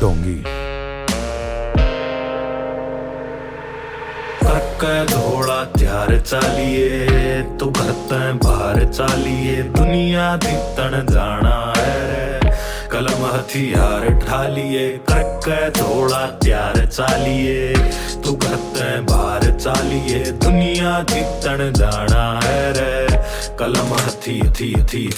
ढोंगी। थोड़ा त्यार चालिए तू घरते बाहर चालिए दुनिया दी तन जाना है कलम हथियार ढालिए करके थोड़ा त्यार चालिए तू घरते बाहर चालिए दुनिया दी तन जाना है रे कलम हथी हथी हथी।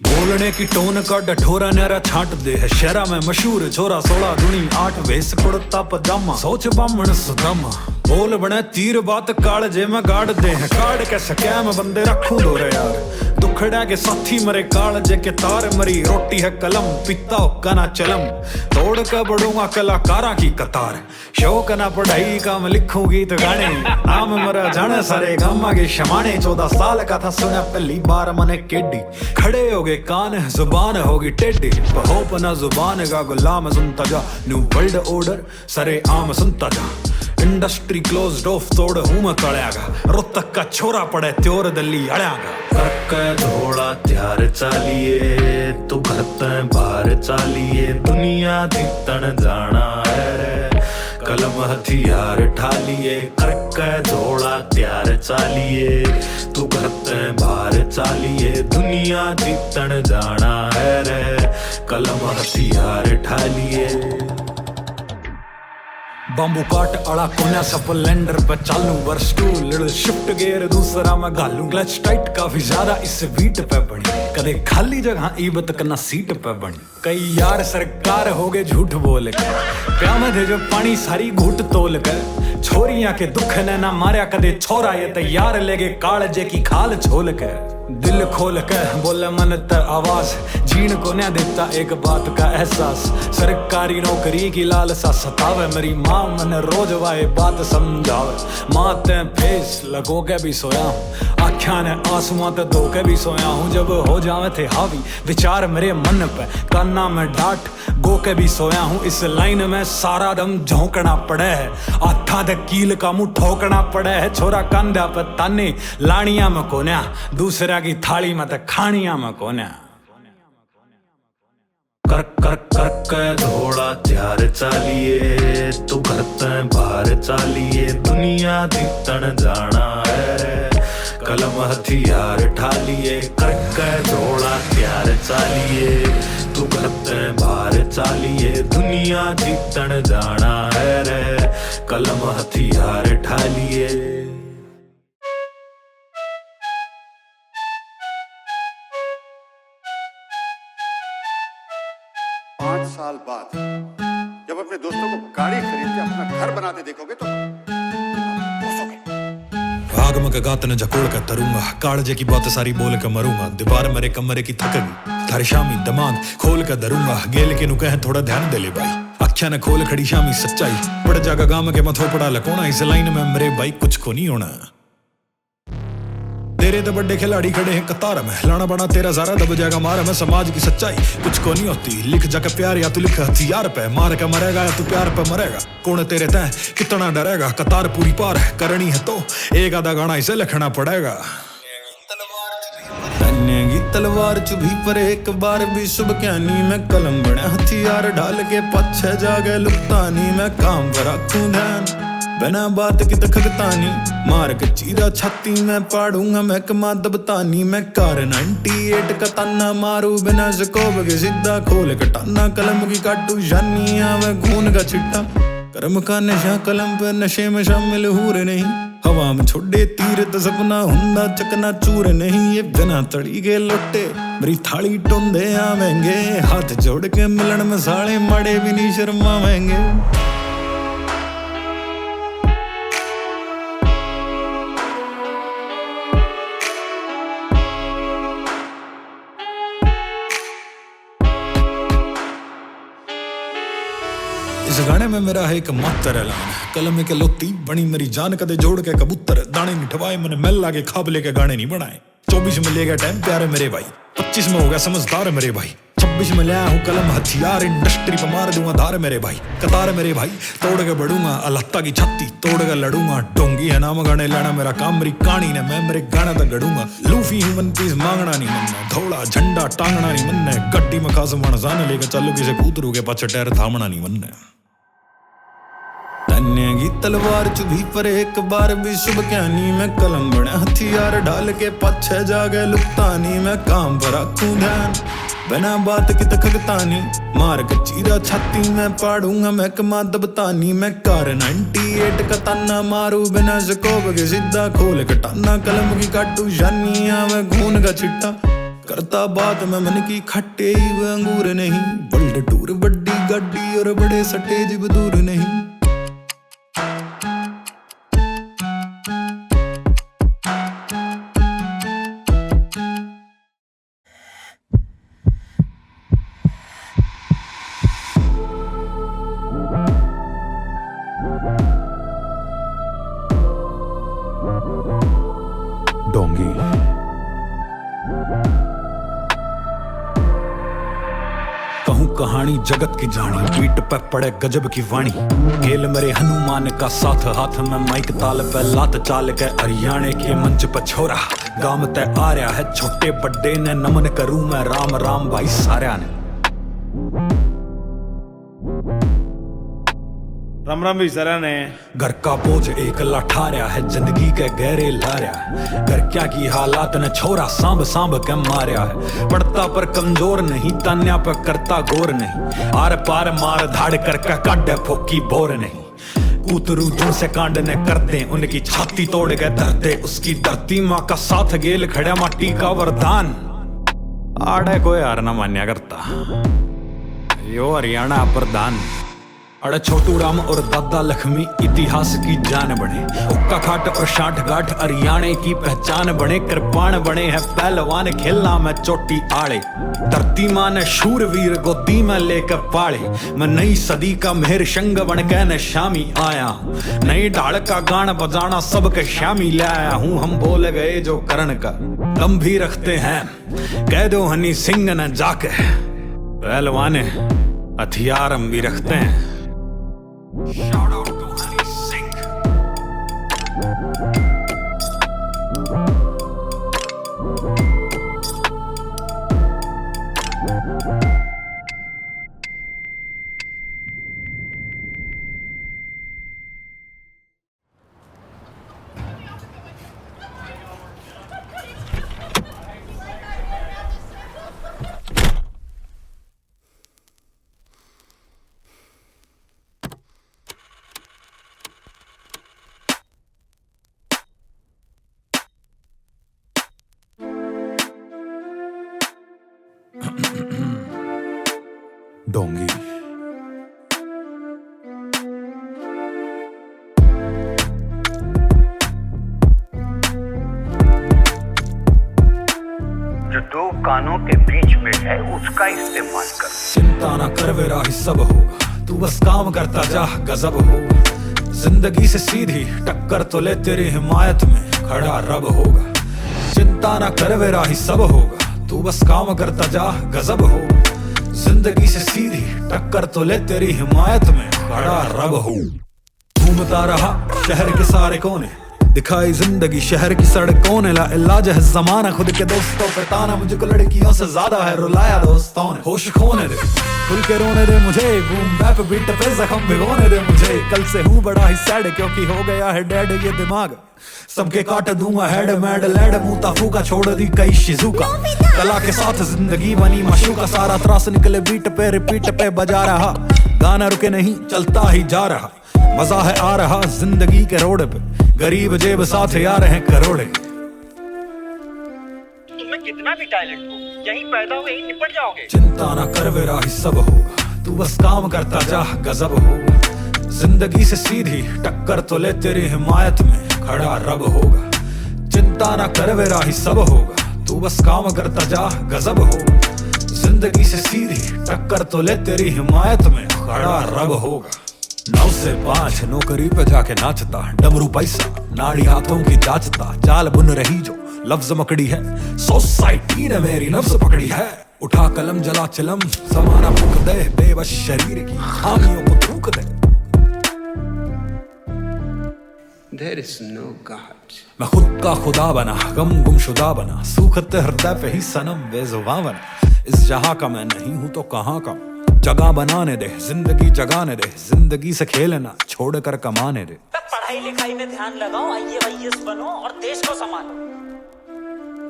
बोलने की टोन का डठोरा न्यारा छाट दे है शहरा में मशहूर छोरा 16 दूनी 8 वेस कुड़ता पजामा सोच बामण सुदामा बोल बने तीर बात काल जे में गाड़ दे हैं काड़ के स्कैम बंदे रखूं दो रे यार दुखड़ा के साथी मरे काल जे के तार मरी रोटी है कलम पिता कना चलम तोड़ के बढ़ूंगा कलाकारा की कतार शौक ना पढ़ाई काम लिखूं गीत गाने नाम मरा जाने सारे गामा के शमाने 14 साल का था सुना पहली बार मने केडी खड़े हो गए कान जुबान होगी टेढ़ी होप ना जुबान का गुलाम सुनता जा न्यू वर्ल्ड ऑर्डर सरे आम सुनता जा इंडस्ट्री क्लोज्ड ऑफ तोड़ हूं मैं कड़ियागा रोहतक का छोरा पड़े त्योर दल्ली अड़ियागा करके थोड़ा त्यार चालिए तू घरते बाहर चालिए दुनिया दी तन जाना है रे कलम हथियार ढालिए करके थोड़ा त्यार चालिए तू घरते बाहर चालिए दुनिया दी तन जाना है रे कलम हथियार ढालिए। बम्बू काट अड़ा कोना स्प्लेंडर पे चालू वर्ष 2 लिटिल शिफ्ट गियर दूसरा मैं घालू क्लच टाइट काफी ज्यादा इस बीट पे बनी कदे खाली जगह ईबत करना सीट पे बनी कई यार सरकार हो गए झूठ बोल के प्या में दे जो पानी सारी घूट तोल के छोरियां के दुख ने ना मारिया कदे छोरा ये तैयार लेगे कालजे की खाल छोल के दिल खोल के बोले मन त आवाज जीण को न देता एक बात का एहसास सरकारी नौकरी की लालसा सतावे मेरी माँ मन रोज वाए बात समझावे माँ ते फेस लगो के भी सोया आख्या ने आंसुआ ते धो के भी सोया हूँ जब हो जावे थे हावी विचार मेरे मन पे कान्ना में डांट गो के भी सोया हूँ इस लाइन में सारा दम झोंकना पड़े है आथा दे कील का मुंह ठोकना पड़े है छोरा कंधा पे ताने लानिया में कोन्या दूसरा की थाली में ते खानिया में कोन्या कर कर कर के थोड़ा त्यार चालिए तू घरते बाहर चालिए दुनिया दी तन जाना है रे कलम हथियार ढालिए करके थोड़ा त्यार चालिए तू घरते बाहर चालिए दुनिया दी तन जाना है रे कलम हथियार ढालिए। 5 साल बाद जब अपने दोस्तों को गाड़ी खरीद के अपना घर बनाते देखोगे तो आग में गात ने जकोड़ कर तरूंगा कालजे की बात सारी बोल कर मरूंगा दीवार मेरे कमरे की थकगी थारी शामी दिमाग खोल कर धरूंगा गेल के नु कहे थोड़ा ध्यान दे ले भाई अख्या ने खोल खड़ी शामी सच्चाई पड़ जागा गांव के मथो पड़ा लकोना इस लाइन में मेरे भाई कुछ को नहीं होना तेरे तो बड़े खिलाड़ी खड़े हैं कतार में लाना बड़ा तेरा सारा दब जाएगा मार में समाज की सच्चाई कुछ को नहीं होती लिख जाकर प्यार या तू लिख हथियार पे मार के मरेगा या तू प्यार पे मरेगा कौन तेरे तय कितना डरेगा कतार पूरी पार है करनी है तो एक आधा गाना इसे लिखना पड़ेगा तलवार चुभी पर एक बार भी शुभ ज्ञानी में कलम बना हथियार ढाल के पछे जागे लुकतानी में काम पर रखूं ध्यान बिना बात की तखतानी मार के चीरा छाती में पाड़ूंगा मैं कमा दबतानी मैं कार 98 का ताना मारू बिना स्कोप के सीधा खोल कटाना कलम की काटू जानी आवे खून का छिट्टा कर्म का नशा कलम पे नशे में शामिल हूर नहीं हवा में छोड़े तीर तो सपना हुंदा चकना चूर नहीं ये बिना तड़ी के लोटे मेरी थाली टोंदे आवेंगे हाथ जोड़ के मिलन में साले माड़े भी नहीं शर्मावेंगे। इस गाने में मेरा है एक मात्र ऐलान कलम के लोती बनी मेरी जान कदे जोड़ के कबूतर दाने नहीं ठवाए मैंने मेल लागे खाब लेके गाने नहीं बनाए 24 में ले गया टाइम प्यारे मेरे भाई 25 में हो गया समझदार मेरे भाई ऑफिस में लाया हूँ कलम हथियार, इंडस्ट्री पे मार दूंगा धार मेरे भाई, कतार मेरे भाई तोड़ के बढ़ूंगा, अलहत्ता की छत्ती तोड़ के लड़ूंगा। डोंगी है नाम गाने लेना मेरा काम, मेरी कहानी ने मैं मेरे गाने तक गढ़ूंगा। लूफी हूँ वन पीस मांगना नहीं मन, धौला झंडा टांगना नहीं मन, गड्डी में खास मानसाने लेकर चलू किसे कूतरू के पाछे टैर थामना नहीं मन। तन्नेगी तलवार चुभी पर एक बार भी शुभ ज्ञानी, मैं कलम बने हथियार ढाल के पाछे जागे लुकतानी, मैं काम पर रखूं ध्यान बिना बात की तखतानी, मार के चीरा छाती में पाड़ूंगा मैं कमा दबतानी, मैं कार 98 का ताना मारू बिना स्कोप के सीधा खोल कटाना, कलम की काटू शानियां मैं खून का छिट्टा करता बात मैं मन की खट्टे वो अंगूर नहीं, वर्ल्ड टूर बड़ी गाड़ी और बड़े सटेज दूर नहीं। डोंगी कहूं कहानी जगत की जानी, पीठ पे पड़े गजब की वाणी, खेल मेरे हनुमान का साथ, हाथ में माइक ताल पे लात चाल के हरियाणे के मंच पे छोरा गाम तय आ रहा है, छोटे बड्डे ने नमन करूं मैं राम राम भाई सारा ने। राम राम भी सारा ने। घर का बोझ एक लाठा रहा है, जिंदगी के गहरे ला रहा है, घर क्या की हालात ने छोरा सांभ सांभ के मारा है, पड़ता पर कमजोर नहीं, तान्या पर करता गौर नहीं, आर पार मार धाड़ करके काटे फोकी बोर नहीं, कूतरू जुड़ से कांड ने करते उनकी छाती तोड़ के धरते, उसकी धरती माँ का साथ गेल खड़ा माटी का वरदान, आड़े कोई हार ना मान्या करता यो हरियाणा प्रधान। अरे छोटू राम और दादा लक्ष्मी इतिहास की जान बने, हुक्का खाट और शांठ गाठ हरियाणे की पहचान बने, कृपाण बने हैं पहलवान खेलना में चोटी आड़े, धरती मां ने शूरवीर गोदी में लेकर पाले, मैं नई सदी का मेहर शंग बन के न शामी आया, नई ढाल का गान बजाना सबके शामी लाया हूं, हम बोल गए जो करण का दम भी रखते हैं, कह दो हनी सिंह न जाके पहलवान हथियार हम भी रखते हैं। Shout out to Honey Singh. डोंगी जो दो कानों के बीच में है उसका इस्तेमाल कर। चिंता ना कर मेरा ही सब होगा, तू बस काम करता जा गजब होगा, जिंदगी से सीधी टक्कर तो ले तेरी हिमायत में खड़ा रब होगा, चिंता ना कर मेरा ही सब होगा, तू बस काम करता जा गजब होगा, जिंदगी से सीधी टक्कर तो ले तेरी हिमायत में खड़ा रब हो। घूमता रहा शहर के सारे कोने, दिखाई जिंदगी शहर की सड़कों ने, ला इलाज है जमाना खुद के दोस्तों पे ताना, मुझको लड़कियों से ज्यादा है रुलाया दोस्तों ने, होश खोने दे खुल के रोने दे मुझे, बूम बैप बीट पे जख्म भिगोने दे मुझे, कल से हूँ बड़ा ही सैड क्योंकि हो गया है डेड ये दिमाग, सबके काट दूंगा हेड मैड लेड, मुंह ताफू का छोड़ दी कई शिजुका, कला के साथ जिंदगी बनी मशू का, सारा त्रास निकले बीट पे रिपीट पे बजा रहा, गाना रुके नहीं चलता ही जा रहा, मजा है आ रहा जिंदगी के रोड पे, गरीब जेब साथ यार हैं करोड़े। तुम्हें कितना भी टैलेंट हो यहीं पैदा हुए यहीं निपट जाओगे। चिंता ना कर मेरा ही सब होगा, तू बस काम करता जा गजब होगा, जिंदगी से सीधी टक्कर तो ले तेरी हिमायत में खड़ा रब होगा, चिंता ना कर मेरा ही सब होगा, तू बस काम करता जा गजब होगा, जिंदगी से सीधी टक्कर तो ले तेरी हिमायत में खड़ा रब होगा। 9 से 5 नौकरी पे जाके नाचता, डमरू पैसा नाड़ी हाथों की जाचता, जाल बुन रही जो लफ्ज मकड़ी है, सोसाइटी ने मेरी नफ्स पकड़ी है, उठा कलम जला चिलम, जमाना फूक दे बेबस शरीर की खामियों को थूक दे। There is no God. मैं खुद का खुदा बना, गम गुमशुदा बना, सूखते हृदय पे ही सनम बेजुबां बना। इस जहां का मैं नहीं हूं तो कहां का, जगह बनाने दे, जिंदगी जगाने दे, जिंदगी से खेलना छोड़ कर कमाने दे। पढ़ाई लिखाई में ध्यान लगाओ, IAS बनो और देश को संभालो।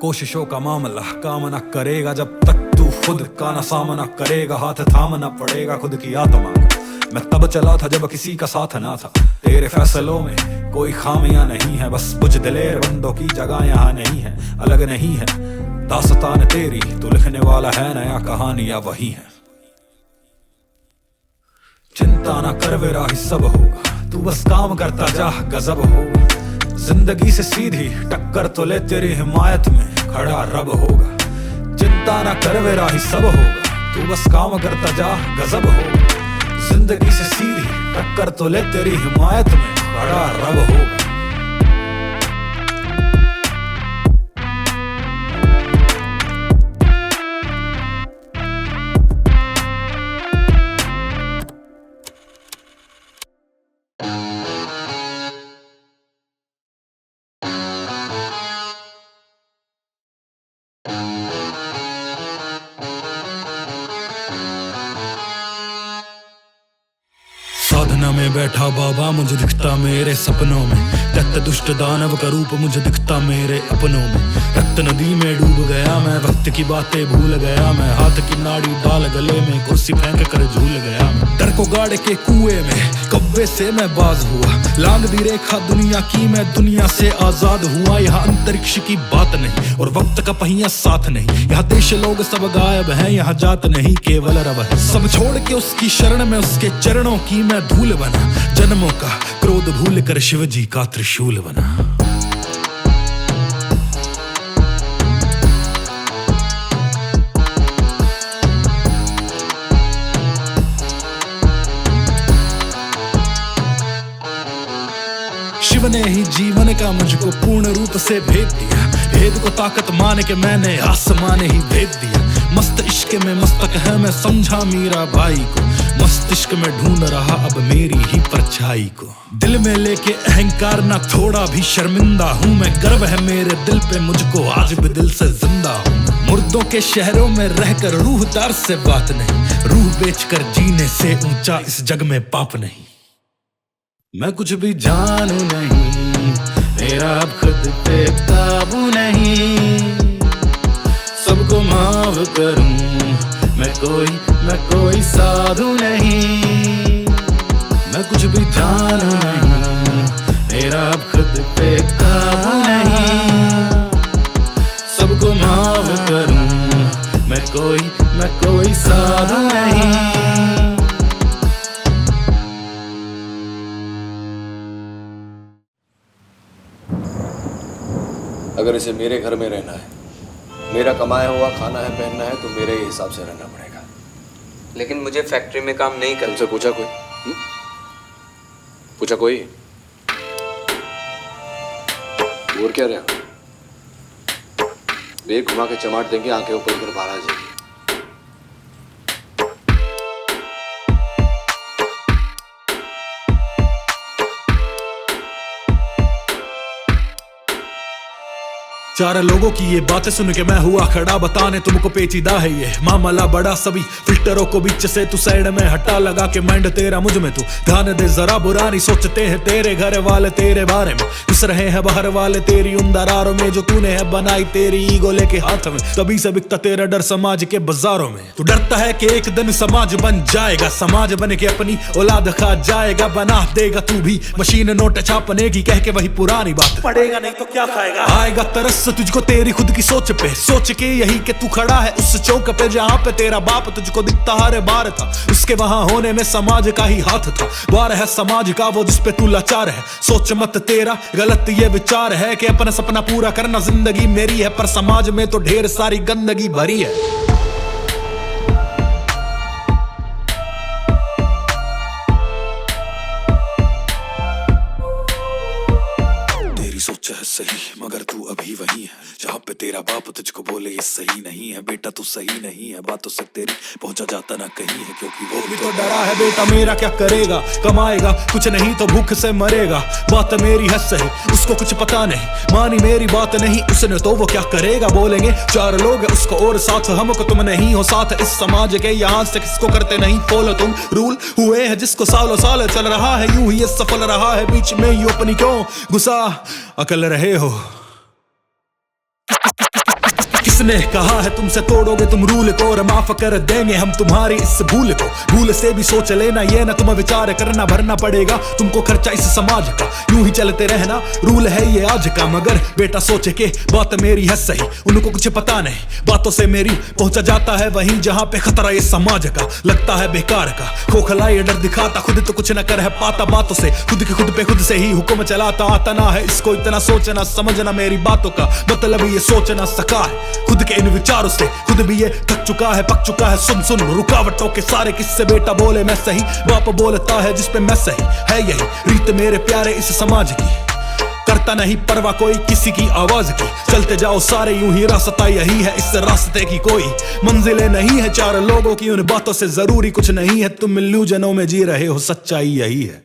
कोशिशों का मामला काम न करेगा जब तक तू खुद का न सामना करेगा। हाथ थामना पड़ेगा खुद की आत्मा का। मैं तब चला था जब किसी का साथ ना था। तेरे फैसलों में कोई खामियां नहीं है, बस कुछ दिलेर बंदों की जगह यहाँ नहीं है, अलग नहीं है। दास्तान तेरी तू लिखने वाला है, नया कहानियां वही है। चिंता ना कर मेरा ही सब होगा, तू बस काम करता जा गजब होगा। जिंदगी से सीधी टक्कर तो ले, तेरी हिमायत में खड़ा रब होगा। चिंता ना कर मेरा ही सब होगा, तू बस काम करता जा गजब होगा। जिंदगी से सीधी टक्कर तो ले, तेरी हिमायत में खड़ा रब होगा। साधना में बैठा बाबा मुझे दिखता मेरे सपनों में, दैत्य दुष्ट दानव का रूप मुझे दिखता मेरे अपनों में। रक्त नदी में डूब गया मैं, वक्त की बातें भूल गया मैं, हाथ की नाड़ी डाल गले में, कुर्सी फेंक कर झूल गया मैं। डर को गाड़ के कुएं में कब्बे से मैं बाज हुआ, लांग दी रेखा दुनिया की मैं दुनिया से आजाद हुआ। यहाँ अंतरिक्ष की बात नहीं और वक्त का पहिया साथ नहीं, यहाँ देश लोग सब गायब हैं, यहाँ जात नहीं केवल रब है। सब छोड़ के उसकी शरण में उसके चरणों की मैं धूल बना, जन्मों का क्रोध भूल कर शिव जी का त्रिशूल बना। शिव ने ही जीवन का मुझको पूर्ण रूप से भेद दिया, भेद को ताकत मान के मैंने आसमान ही भेद दिया। मस्त इश्क में मस्तक है मैं समझा मीरा भाई को, मस्तिष्क में ढूंढ रहा अब मेरी ही परछाई को। दिल में लेके अहंकार ना थोड़ा भी शर्मिंदा हूँ मैं, गर्व है मेरे दिल पे मुझको आज भी दिल से जिंदा हूँ। मुर्दों के शहरों में रहकर रूहदार से बात नहीं, रूह बेचकर जीने से ऊंचा इस जग में पाप नहीं। मैं कुछ भी जानू नहीं, मेरा अब खुद पे काबू नहीं, सबको माफ करूं मैं कोई साधु नहीं। मैं कुछ भी जानू नहीं, मेरा अब खुद पे काबू नहीं, सबको माफ करूं मैं कोई साधु नहीं। अगर इसे मेरे घर में रहना है, मेरा कमाया हुआ खाना है पहनना है, तो मेरे ही हिसाब से रहना पड़ेगा। लेकिन मुझे फैक्ट्री में काम नहीं करना। तुमसे पूछा कोई? पूछा कोई? और क्या रहे हो? बेग घुमा के चमाट देंगे, आंखें ऊपर कर बाहर आ जाएगी। चार लोगों की ये बातें सुन के मैं हुआ खड़ा, बताने तुमको पेचीदा है ये मामला बड़ा। सभी फिल्टरों को बीच से तू साइड में हटा, लगा के माइंड तेरा मुझ में तू ध्यान दे जरा। बुरा नहीं सोचते हैं तेरे घर वाले तेरे बारे में, घुस रहे हैं बाहर वाले तेरी उन दरारों में जो तूने है बनाई तेरी ईगो लेके हाथ में। तभी से बिकता तेरा डर समाज के बाजारों में। तू डरता है कि एक दिन समाज बन जाएगा, समाज बन के अपनी औलाद खा जाएगा। बना देगा तू भी मशीन नोट छापने की, कह के वही पुरानी बात। पढ़ेगा नहीं तो क्या खाएगा? आएगा तरस तुझको तेरी खुद की सोच पे, सोच के यही कि तू खड़ा है उस चौक पे जहां पे तेरा बाप तुझको दिखता हर बार था। उसके वहां होने में समाज का ही हाथ था। वार है समाज का वो जिस पे तू लाचार है। सोच मत तेरा गलत ये विचार है कि अपना सपना पूरा करना जिंदगी मेरी है, पर समाज में तो ढेर सारी गंदगी भरी है। सोच है सही मगर तू अभी वही है जहाँ पे तेरा बाप तुझको बोले ये सही नहीं है बेटा, तू सही नहीं है, बातों से तेरी पहुंचा जाता ना कहीं है, क्योंकि वो भी तो डरा है बेटा मेरा क्या करेगा, कमाएगा कुछ नहीं तो भूख से मरेगा। बात मेरी है सही उसको कुछ पता नहीं, मानी मेरी बात नहीं उसने तो वो क्या करेगा। बोलेंगे चार लोग उसको और साथ, हमको तुम नहीं हो साथ इस समाज के, यहाँ से किसको करते नहीं फॉलो तुम। रूल हुए हैं जिसको सालों साल चल रहा है यूं ही ये सफल रहा है, बीच में यू अपनी क्यों गुस्सा अकल रहे हो। किसने कहा है तुमसे तोड़ोगे तुम रूल को, और माफ कर देंगे हम तुम्हारी इस भूल को। भूल से भी सोच लेना ये ना तुम विचार करना, भरना पड़ेगा तुमको खर्चा इस समाज का, यूं ही चलते रहना रूल है ये आज का। मगर बेटा सोचे के बात मेरी है सही, उनको कुछ पता नहीं बातों से मेरी पहुंचा जाता है वहीं जहां पे खतरा ये समाज का लगता है बेकार का। खोखला ये डर दिखाता खुद तो कुछ न कर है पाता, बातों से खुद के खुद पे खुद से ही हुक्म चलाता आता ना है इसको इतना सोचना समझना। मेरी बातों का मतलब ये सोचना सकार खुद के इन विचारों से, खुद भी ये थक चुका है पक चुका है। सुन सुन रुकावटों के सारे किस्से, बेटा बोले मैं सही बाप बोलता है जिस पे मैं सही, है यही रीत मेरे प्यारे इस समाज की। करता नहीं परवाह कोई किसी की आवाज की, चलते जाओ सारे यूं ही, रास्ता यही है इस रास्ते की कोई मंजिलें नहीं है चार लोगों की, उन बातों से जरूरी कुछ नहीं है। तुम इल्यूजनों में जी रहे हो सच्चाई यही है।